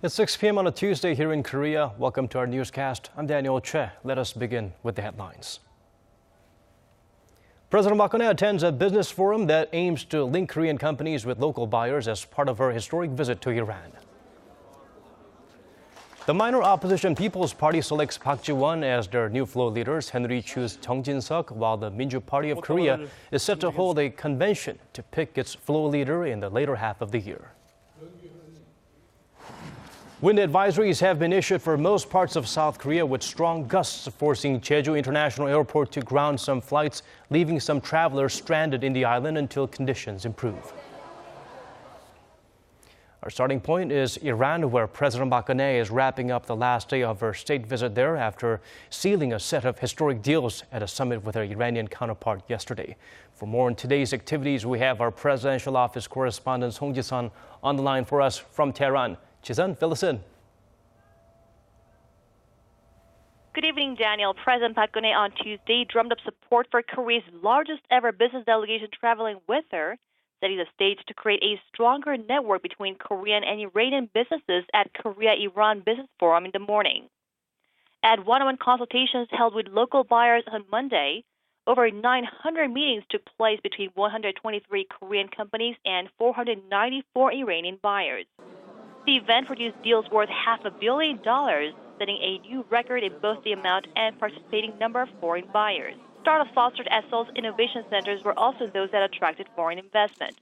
It's 6 p.m. on a Tuesday here in Korea. Welcome to our newscast. I'm Daniel Che. Let us begin with the headlines. President Park Geun-hye attends a business forum that aims to link Korean companies with local buyers as part of her historic visit to Iran. The minor opposition People's Party selects Park Ji-won as their new floor leader. Saenuri choose Chung Jin-suk, while the Minju Party of Korea is set to hold a convention to pick its floor leader in the later half of the year. Wind advisories have been issued for most parts of South Korea, with strong gusts forcing Jeju International Airport to ground some flights, leaving some travelers stranded in the island until conditions improve. Our starting point is Iran, where President Park Geun-hye is wrapping up the last day of her state visit there after sealing a set of historic deals at a summit with her Iranian counterpart yesterday. For more on today's activities, we have our presidential office correspondent Song Ji-sun on the line for us from Tehran. Ji-sun, fill us in. Good evening, Daniel. President Park Geun-hye on Tuesday drummed up support for Korea's largest ever business delegation traveling with her, setting the stage to create a stronger network between Korean and Iranian businesses at Korea-Iran Business Forum in the morning. At one-on-one consultations held with local buyers on Monday, over 900 meetings took place between 123 Korean companies and 494 Iranian buyers. The event produced deals worth $500 million, setting a new record in both the amount and participating number of foreign buyers. Startups fostered at Seoul's innovation centers were also those that attracted foreign investment.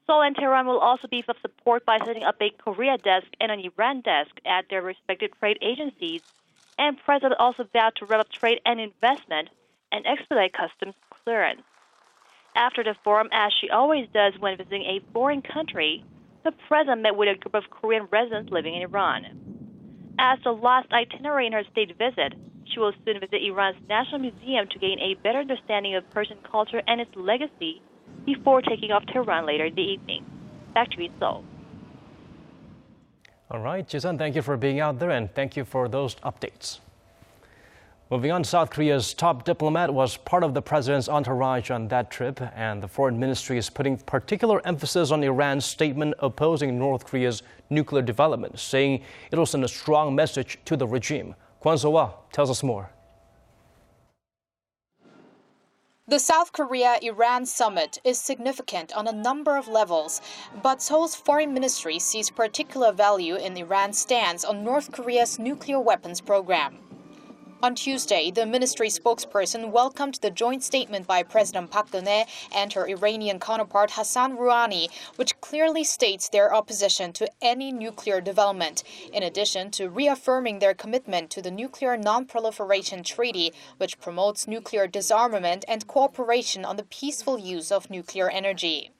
Seoul and Tehran will also beef up support by setting up a Korea desk and an Iran desk at their respective trade agencies, and President also vowed to rev up trade and investment and expedite customs clearance. After the forum, as she always does when visiting a foreign country, the president met with a group of Korean residents living in Iran. As the last itinerary in her state visit, she will soon visit Iran's National Museum to gain a better understanding of Persian culture and its legacy before taking off to Tehran later in the evening. Back to you, Seoul. All right, Ji-sun, thank you for being out there and thank you for those updates. Moving on, South Korea's top diplomat was part of the president's entourage on that trip, and the foreign ministry is putting particular emphasis on Iran's statement opposing North Korea's nuclear development, saying it will send a strong message to the regime. Kwon So-hwa tells us more. The South Korea-Iran summit is significant on a number of levels, but Seoul's foreign ministry sees particular value in Iran's stance on North Korea's nuclear weapons program. On Tuesday, the ministry spokesperson welcomed the joint statement by President Park Geun-hye and her Iranian counterpart Hassan Rouhani, which clearly states their opposition to any nuclear development, in addition to reaffirming their commitment to the Nuclear Non-Proliferation Treaty, which promotes nuclear disarmament and cooperation on the peaceful use of nuclear energy.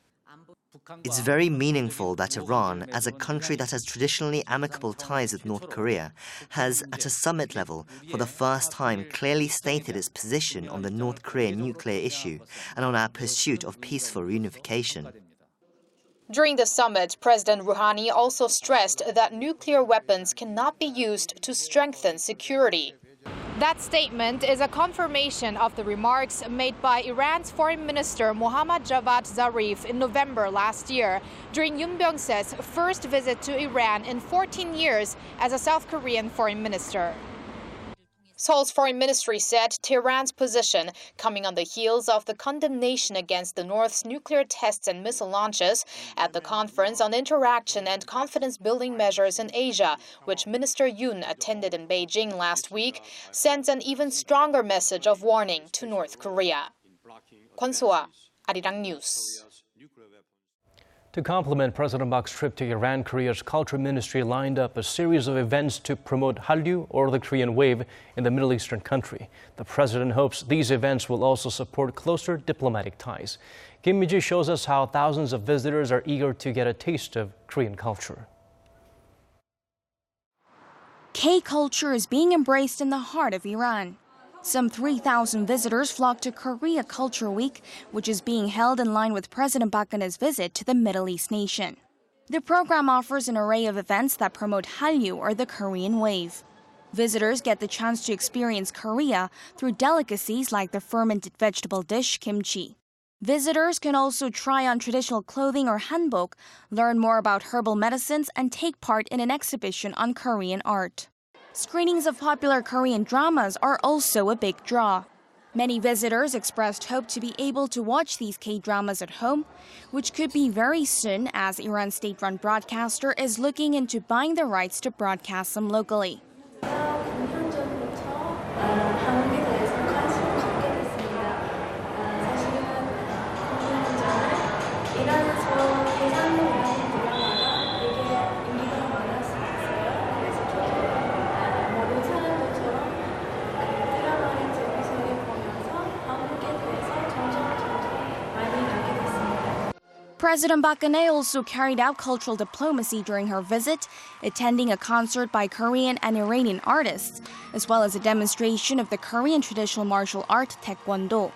It's very meaningful that Iran, as a country that has traditionally amicable ties with North Korea, has, at a summit level, for the first time clearly stated its position on the North Korean nuclear issue and on our pursuit of peaceful reunification. During the summit, President Rouhani also stressed that nuclear weapons cannot be used to strengthen security. That statement is a confirmation of the remarks made by Iran's Foreign Minister Mohammad Javad Zarif in November last year during Yoon Byung-se's first visit to Iran in 14 years as a South Korean foreign minister. Seoul's foreign ministry said Tehran's position, coming on the heels of the condemnation against the North's nuclear tests and missile launches at the Conference on Interaction and Confidence-Building Measures in Asia, which Minister Yoon attended in Beijing last week, sends an even stronger message of warning to North Korea. Kwon So-hwa, Arirang News. To complement President Park's trip to Iran, Korea's Culture Ministry lined up a series of events to promote Hallyu, or the Korean Wave, in the Middle Eastern country. The president hopes these events will also support closer diplomatic ties. Kim Mi-ji shows us how thousands of visitors are eager to get a taste of Korean culture. K-culture is being embraced in the heart of Iran. Some 3,000 visitors flocked to Korea Culture Week, which is being held in line with President Park Geun-hye's visit to the Middle East nation. The program offers an array of events that promote Hallyu, or the Korean Wave. Visitors get the chance to experience Korea through delicacies like the fermented vegetable dish kimchi. Visitors can also try on traditional clothing or hanbok, learn more about herbal medicines, and take part in an exhibition on Korean art. Screenings of popular Korean dramas are also a big draw. Many visitors expressed hope to be able to watch these K-dramas at home, which could be very soon as Iran's state-run broadcaster is looking into buying the rights to broadcast them locally. President Park Geun-hye also carried out cultural diplomacy during her visit, attending a concert by Korean and Iranian artists, as well as a demonstration of the Korean traditional martial art Taekwondo.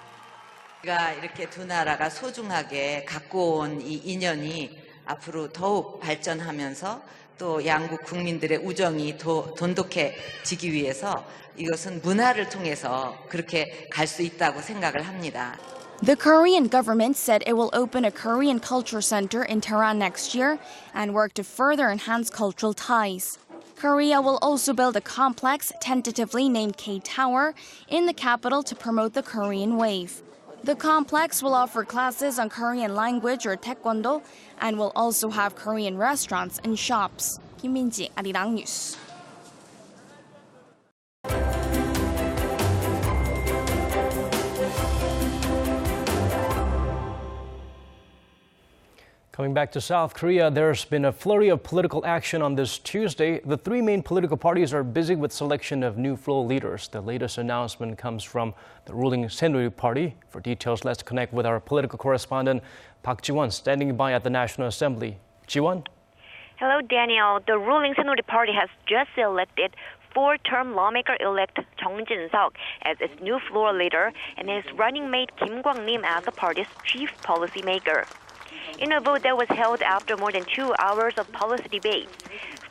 우리가 이렇게 두 나라가 소중하게 갖고 온 이 인연이 앞으로 더욱 발전하면서 또 양국 국민들의 우정이 더 돈독해지기 위해서 이것은 문화를 통해서 그렇게 갈 수 있다고 생각을 합니다. The Korean government said it will open a Korean culture center in Tehran next year and work to further enhance cultural ties. Korea will also build a complex, tentatively named K-Tower, in the capital to promote the Korean wave. The complex will offer classes on Korean language or Taekwondo and will also have Korean restaurants and shops. Kim Min-ji, Arirang News. Coming back to South Korea, there's been a flurry of political action on this Tuesday. The three main political parties are busy with selection of new floor leaders. The latest announcement comes from the ruling Saenuri Party. For details, let's connect with our political correspondent, Park Ji-won, standing by at the National Assembly. Ji-won? Hello, Daniel. The ruling Saenuri Party has just elected four-term lawmaker-elect Chung Jin-suk as its new floor leader and his running mate Kim Kwang-nim as the party's chief policymaker. In a vote that was held after more than 2 hours of policy debates,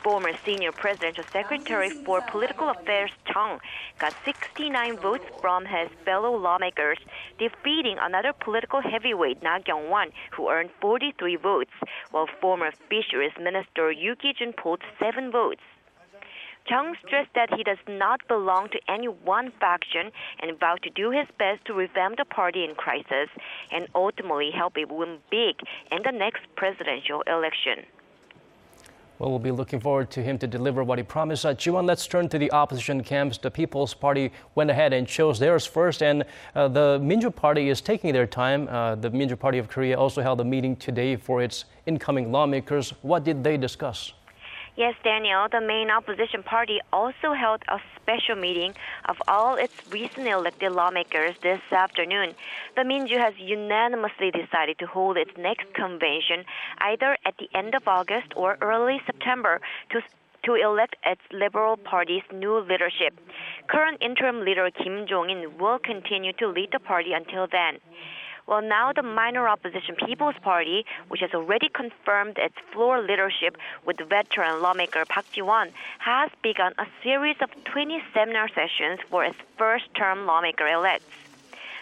former senior presidential secretary for political affairs Chung got 69 votes from his fellow lawmakers, defeating another political heavyweight Na Kyung-won, who earned 43 votes, while former fisheries minister Yoo Ki-jun pulled 7 votes. Chung stressed that he does not belong to any one faction and vowed to do his best to revamp the party in crisis and ultimately help it win big in the next presidential election. Well, we'll be looking forward to him to deliver what he promised. Ji-won, let's turn to the opposition camps. The People's Party went ahead and chose theirs first, and the Minju Party is taking their time. The Minju Party of Korea also held a meeting today for its incoming lawmakers. What did they discuss? Yes, Daniel, the main opposition party also held a special meeting of all its recently elected lawmakers this afternoon. The Minju has unanimously decided to hold its next convention either at the end of August or early September to elect its Liberal Party's new leadership. Current interim leader Kim Jong-in will continue to lead the party until then. Well, now the minor opposition People's Party, which has already confirmed its floor leadership with veteran lawmaker Park Ji-won, has begun a series of 20 seminar sessions for its first-term lawmaker-elects.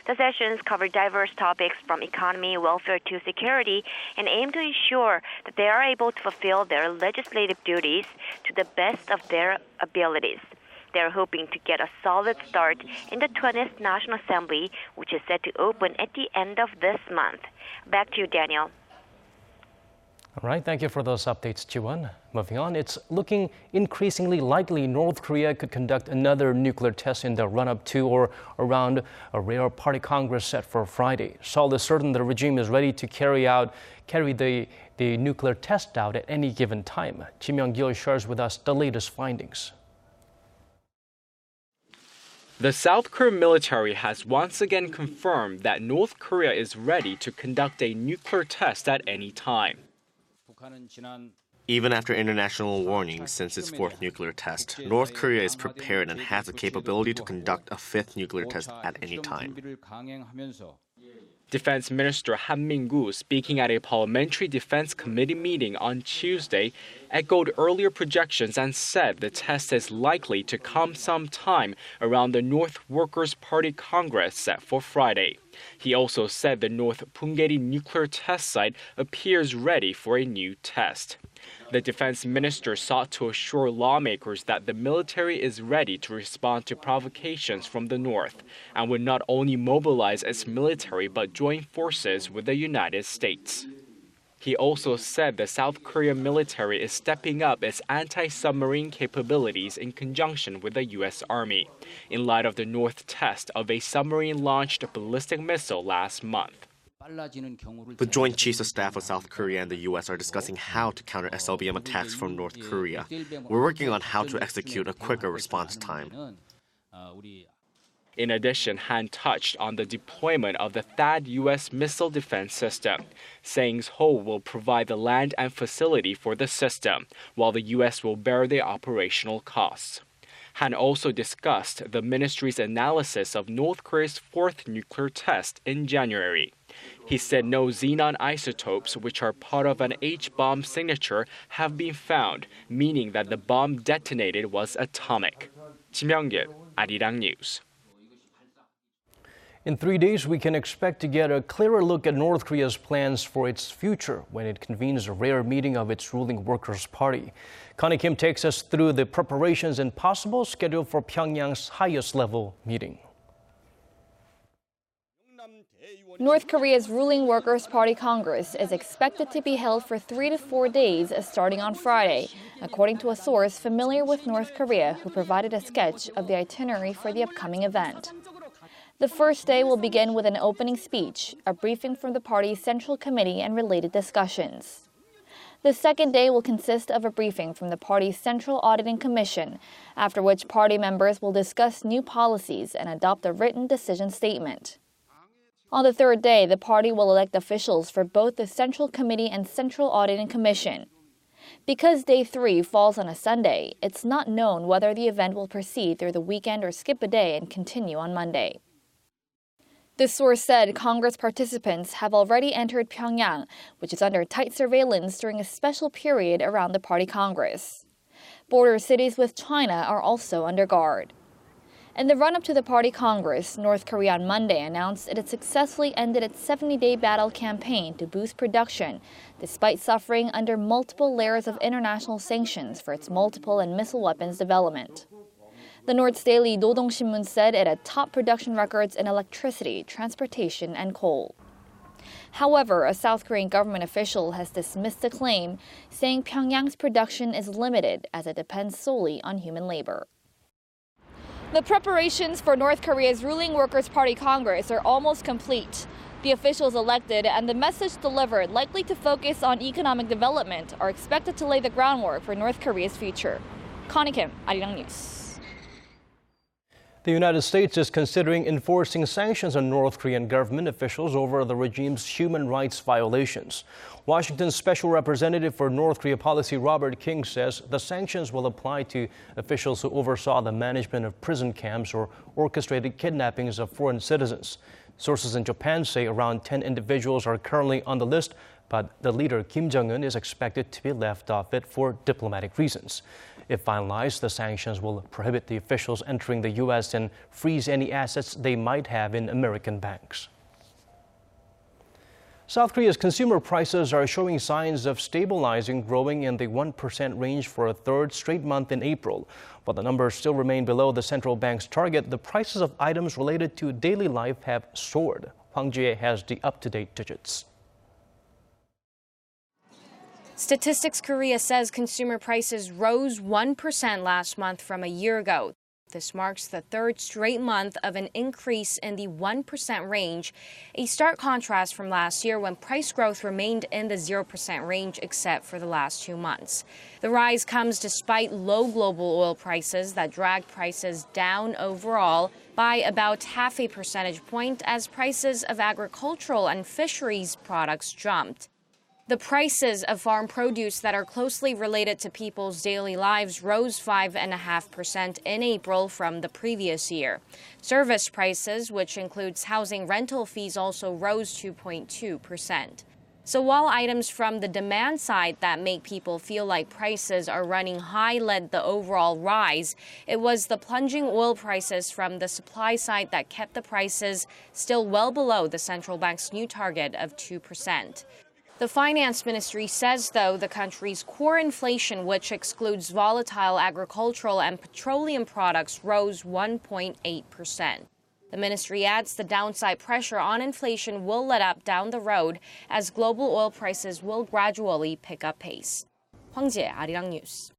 The sessions cover diverse topics from economy, welfare to security and aim to ensure that they are able to fulfill their legislative duties to the best of their abilities. They're hoping to get a solid start in the 20th National Assembly, which is set to open at the end of this month. Back to you, Daniel. All right, thank you for those updates, Ji-won. Moving on, it's looking increasingly likely North Korea could conduct another nuclear test in the run-up to or around a rare party congress set for Friday. Seoul is certain the regime is ready to carry the nuclear test out at any given time. Kim Young-gil shares with us the latest findings. The South Korean military has once again confirmed that North Korea is ready to conduct a nuclear test at any time. Even after international warnings since its fourth nuclear test, North Korea is prepared and has the capability to conduct a fifth nuclear test at any time. Defense Minister Han Min-gu, speaking at a Parliamentary Defense Committee meeting on Tuesday, echoed earlier projections and said the test is likely to come sometime around the North Workers' Party Congress set for Friday. He also said the North Punggye-ri nuclear test site appears ready for a new test. The defense minister sought to assure lawmakers that the military is ready to respond to provocations from the north and would not only mobilize its military but join forces with the United States. He also said the South Korean military is stepping up its anti-submarine capabilities in conjunction with the U.S. Army, in light of the North test of a submarine-launched ballistic missile last month. The Joint Chiefs of Staff of South Korea and the U.S. are discussing how to counter SLBM attacks from North Korea. We're working on how to execute a quicker response time. In addition, Han touched on the deployment of the THAAD U.S. missile defense system, saying Seoul will provide the land and facility for the system, while the U.S. will bear the operational costs. Han also discussed the ministry's analysis of North Korea's fourth nuclear test in January. He said no xenon isotopes, which are part of an H-bomb signature, have been found, meaning that the bomb detonated was atomic. Kim Young-gil, Arirang News. In 3 days, we can expect to get a clearer look at North Korea's plans for its future when it convenes a rare meeting of its ruling Workers' Party. Connie Kim takes us through the preparations and possible schedule for Pyongyang's highest-level meeting. North Korea's ruling Workers' Party Congress is expected to be held for 3 to 4 days starting on Friday, according to a source familiar with North Korea who provided a sketch of the itinerary for the upcoming event. The first day will begin with an opening speech, a briefing from the party's Central Committee and related discussions. The second day will consist of a briefing from the party's Central Auditing Commission, after which party members will discuss new policies and adopt a written decision statement. On the third day, the party will elect officials for both the Central Committee and Central Auditing Commission. Because Day 3 falls on a Sunday, it's not known whether the event will proceed through the weekend or skip a day and continue on Monday. The source said Congress participants have already entered Pyongyang, which is under tight surveillance during a special period around the party Congress. Border cities with China are also under guard. In the run-up to the party Congress, North Korea on Monday announced it had successfully ended its 70-day battle campaign to boost production, despite suffering under multiple layers of international sanctions for its multiple and missile weapons development. The North's daily Dodong-Shinmun said it had top production records in electricity, transportation, and coal. However, a South Korean government official has dismissed the claim, saying Pyongyang's production is limited as it depends solely on human labor. The preparations for North Korea's ruling Workers' Party Congress are almost complete. The officials elected and the message delivered, likely to focus on economic development, are expected to lay the groundwork for North Korea's future. Connie Kim, Arirang News. The United States is considering enforcing sanctions on North Korean government officials over the regime's human rights violations. Washington's Special Representative for North Korea Policy Robert King says the sanctions will apply to officials who oversaw the management of prison camps or orchestrated kidnappings of foreign citizens. Sources in Japan say around 10 individuals are currently on the list, but the leader Kim Jong-un is expected to be left off it for diplomatic reasons. If finalized, the sanctions will prohibit the officials entering the U.S. and freeze any assets they might have in American banks. South Korea's consumer prices are showing signs of stabilizing, growing in the 1% range for a third straight month in April. While the numbers still remain below the central bank's target, the prices of items related to daily life have soared. Hwang Jie has the up-to-date digits. Statistics Korea says consumer prices rose 1% last month from a year ago. This marks the third straight month of an increase in the 1% range, a stark contrast from last year when price growth remained in the 0% range except for the last 2 months. The rise comes despite low global oil prices that dragged prices down overall by about half a percentage point as prices of agricultural and fisheries products jumped. The prices of farm produce that are closely related to people's daily lives rose 5.5% in April from the previous year. Service prices, which includes housing rental fees, also rose 2.2%. So while items from the demand side that make people feel like prices are running high led the overall rise, it was the plunging oil prices from the supply side that kept the prices still well below the central bank's new target of 2%. The finance ministry says, though, the country's core inflation, which excludes volatile agricultural and petroleum products, rose 1.8%. The ministry adds the downside pressure on inflation will let up down the road as global oil prices will gradually pick up pace. Hwang Jie, Arirang News.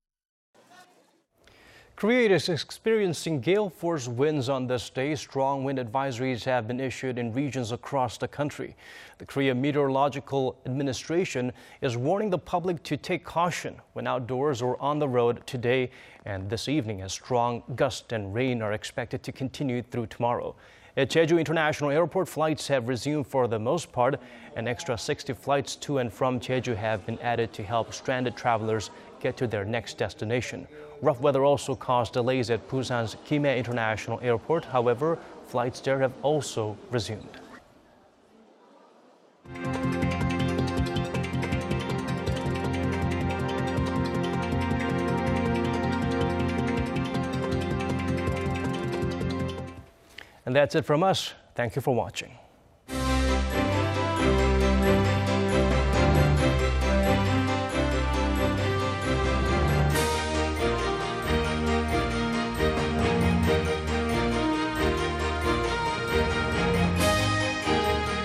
Korea is experiencing gale force winds on this day. Strong wind advisories have been issued in regions across the country. The Korea Meteorological Administration is warning the public to take caution when outdoors or on the road today and this evening, as strong gusts and rain are expected to continue through tomorrow. At Jeju International Airport, flights have resumed for the most part. An extra 60 flights to and from Jeju have been added to help stranded travelers get to their next destination. Rough weather also caused delays at Busan's Gimhae International Airport. However, flights there have also resumed. And that's it from us. Thank you for watching.